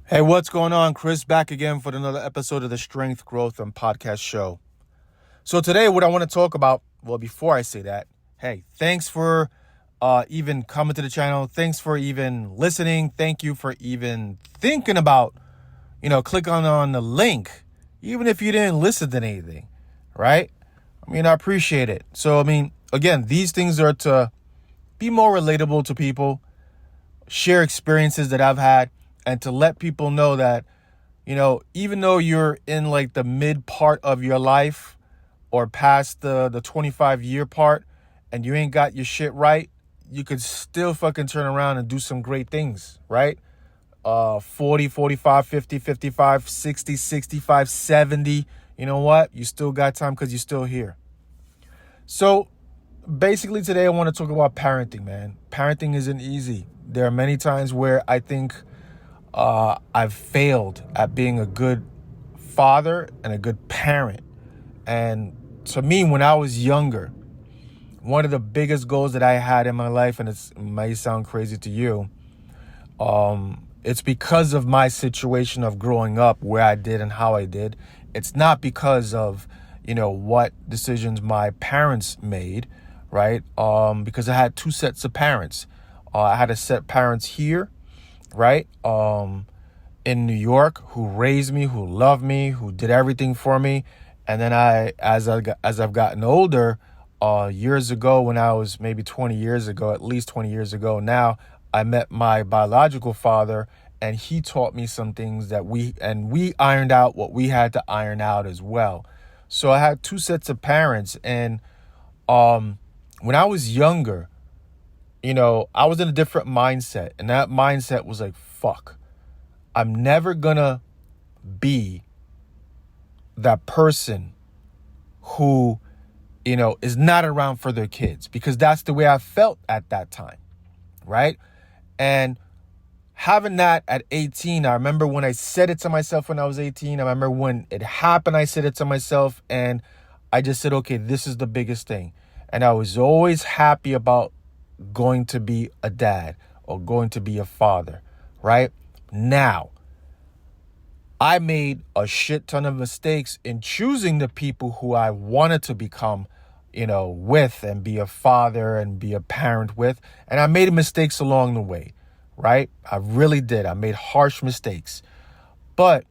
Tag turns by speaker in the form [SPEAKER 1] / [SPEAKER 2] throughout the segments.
[SPEAKER 1] Hey, what's going on? Chris back again for another episode of the Strength, Growth, and Podcast Show. So today what I want to talk about, well, before I say that, hey, thanks for even coming to the channel. Thanks for even listening. Thank you for even thinking about, click on the link, even if you didn't listen to anything, right? I appreciate it. So, again, these things are to be more relatable to people, share experiences that I've had, and to let people know that, even though you're in like the mid part of your life or past the 25-year part and you ain't got your shit right, you could still fucking turn around and do some great things, right? 40, 45, 50, 55, 60, 65, 70. You know what? You still got time because you're still here. So basically today I want to talk about parenting, man. Parenting isn't easy. There are many times where I think I've failed at being a good father and a good parent. And to me, when I was younger, one of the biggest goals that I had in my life, and it may sound crazy to you, it's because of my situation of growing up where I did and how I did. It's not because of, what decisions my parents made, right? Because I had two sets of parents. I had a set of parents here, right? In New York, who raised me, who loved me, who did everything for me. And then as I've gotten older, years ago, when I was maybe 20 years ago, at least 20 years ago now, I met my biological father, and he taught me some things that we ironed out what we had to iron out as well. So I had two sets of parents, and when I was younger, I was in a different mindset, and that mindset was like, fuck, I'm never gonna be that person who, is not around for their kids, because that's the way I felt at that time, right? And having that at 18, I remember when I said it to myself when I was 18, I remember when it happened, I said it to myself, and I just said, okay, this is the biggest thing. And I was always happy about going to be a dad or going to be a father, right? Now, I made a shit ton of mistakes in choosing the people who I wanted to become, with and be a father and be a parent with. And I made mistakes along the way, right? I really did. I made harsh mistakes. But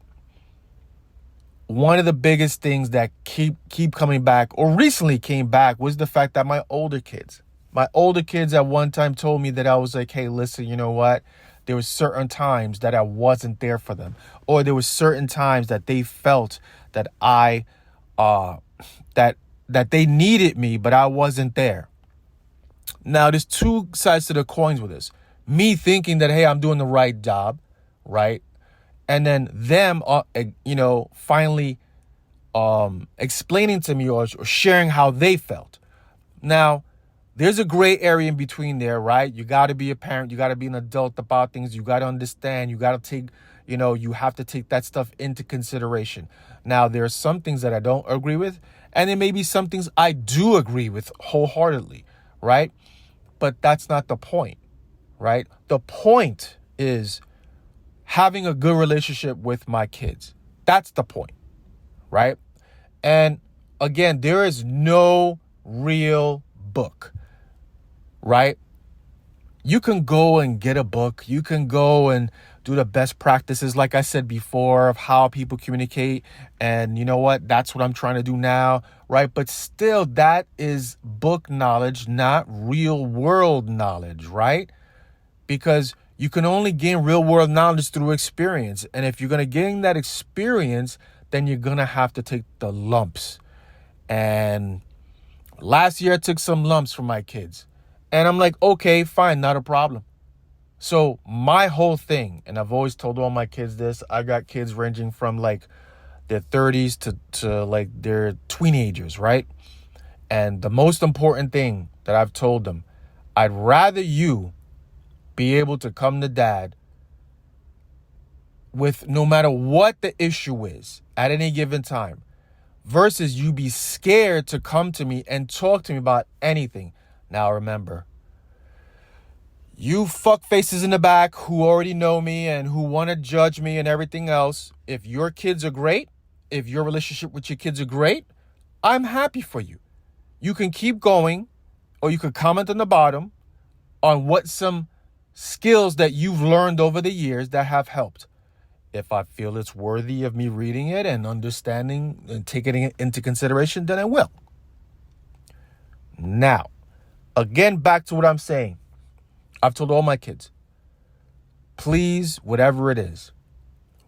[SPEAKER 1] one of the biggest things that keep coming back, or recently came back, was the fact that my older kids at one time told me that I was like, hey, listen, you know what? There was certain times that I wasn't there for them, or there was certain times that they felt that that they needed me, but I wasn't there. Now, there's two sides to the coins with this. Me thinking that, hey, I'm doing the right job, right? And then them, finally explaining to me or sharing how they felt. Now, there's a gray area in between there, right? You got to be a parent. You got to be an adult about things. You got to understand. You got to take, you have to take that stuff into consideration. Now, there are some things that I don't agree with, and there may be some things I do agree with wholeheartedly, right? But that's not the point, right? The point is having a good relationship with my kids. That's the point, right? And again, there is no real book, right? You can go and get a book. You can go and do the best practices, like I said before, of how people communicate. And you know what? That's what I'm trying to do now, right? But still, that is book knowledge, not real world knowledge, right? Because you can only gain real world knowledge through experience. And if you're going to gain that experience, then you're going to have to take the lumps. And last year I took some lumps from my kids. And I'm like, okay, fine, not a problem. So my whole thing, and I've always told all my kids this, I got kids ranging from like their 30s to like their teenagers, right? And the most important thing that I've told them, I'd rather you be able to come to dad with no matter what the issue is at any given time, versus you be scared to come to me and talk to me about anything. Now remember, You fuck faces in the back who already know me and who want to judge me and everything else, if your kids are great, if your relationship with your kids are great, I'm happy for you. You can keep going, or you could comment on the bottom on what some skills that you've learned over the years that have helped. If I feel it's worthy of me reading it and understanding and taking it into consideration, then I will. Now, again, back to what I'm saying. I've told all my kids, please, whatever it is,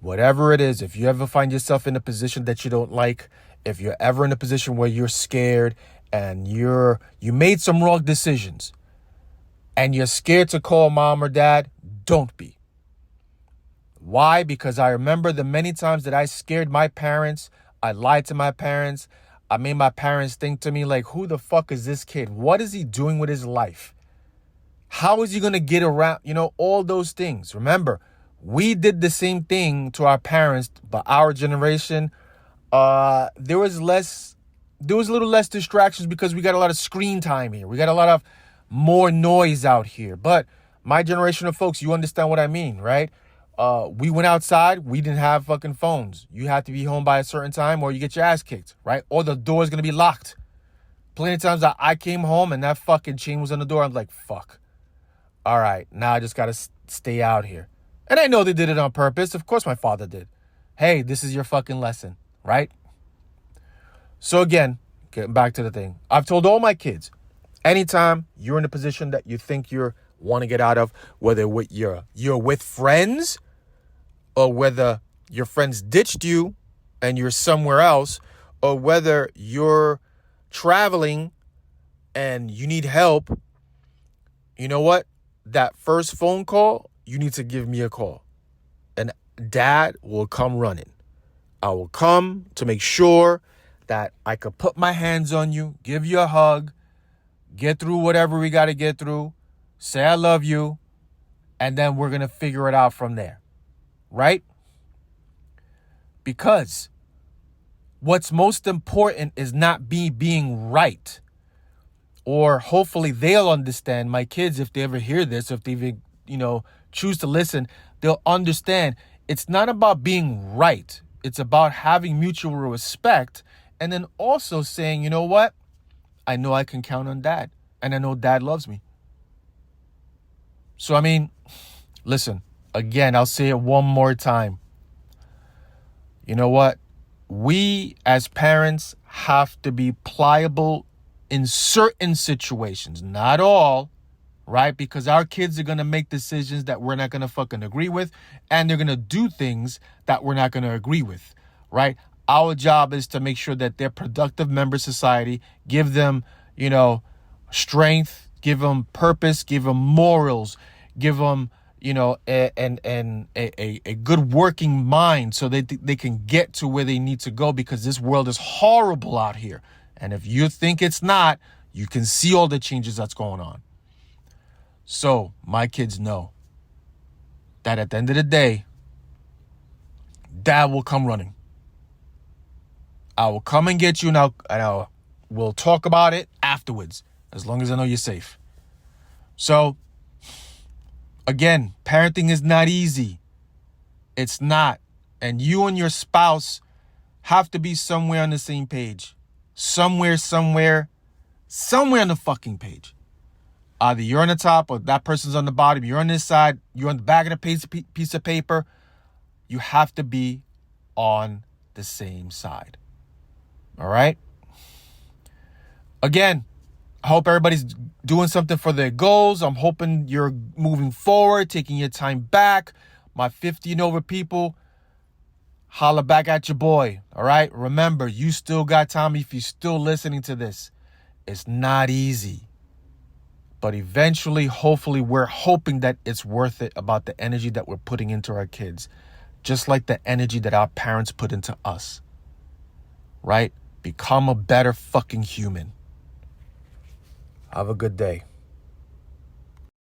[SPEAKER 1] if you ever find yourself in a position that you don't like, if you're ever in a position where you're scared and you made some wrong decisions and you're scared to call mom or dad, don't be. Why? Because I remember the many times that I scared my parents, I lied to my parents, I made my parents think to me like, who the fuck is this kid? What is he doing with his life? How is he going to get around? All those things. Remember, we did the same thing to our parents, but our generation, there was a little less distractions because we got a lot of screen time here. We got a lot of more noise out here. But my generation of folks, you understand what I mean, right? We went outside. We didn't have fucking phones. You had to be home by a certain time or you get your ass kicked, right? Or the door's going to be locked. Plenty of times I came home and that fucking chain was on the door. I'm like, fuck. All right, now I just got to stay out here. And I know they did it on purpose. Of course my father did. Hey, this is your fucking lesson, right? So again, getting back to the thing. I've told all my kids, anytime you're in a position that you think you want to get out of, whether you're with friends or whether your friends ditched you and you're somewhere else, or whether you're traveling and you need help, you know what? That first phone call, you need to give me a call. And dad will come running. I will come to make sure that I could put my hands on you, give you a hug, get through whatever we got to get through, say I love you, and then we're going to figure it out from there. Right? Because what's most important is not me being right. Or hopefully they'll understand, my kids, if they ever hear this, if they even, choose to listen, they'll understand it's not about being right. It's about having mutual respect. And then also saying, you know what? I know I can count on dad. And I know dad loves me. So, listen, again, I'll say it one more time. You know what? We as parents have to be pliable in certain situations, not all, right? Because our kids are going to make decisions that we're not going to fucking agree with, and they're going to do things that we're not going to agree with, right? Our job is to make sure that they're productive members of society, give them, strength, give them purpose, give them morals, give them, a good working mind so they can get to where they need to go, because this world is horrible out here. And if you think it's not, you can see all the changes that's going on. So my kids know that at the end of the day, dad will come running. I will come and get you now. We'll talk about it afterwards, as long as I know you're safe. So again, parenting is not easy. It's not. And you and your spouse have to be somewhere on the same page. Somewhere on the fucking page. Either you're on the top or that person's on the bottom. You're on this side. You're on the back of the piece of paper. You have to be on the same side. All right? Again, I hope everybody's doing something for their goals. I'm hoping you're moving forward, taking your time back. My 50 and over people, holla back at your boy, all right? Remember, you still got time if you're still listening to this. It's not easy. But eventually, hopefully, we're hoping that it's worth it about the energy that we're putting into our kids. Just like the energy that our parents put into us. Right? Become a better fucking human. Have a good day.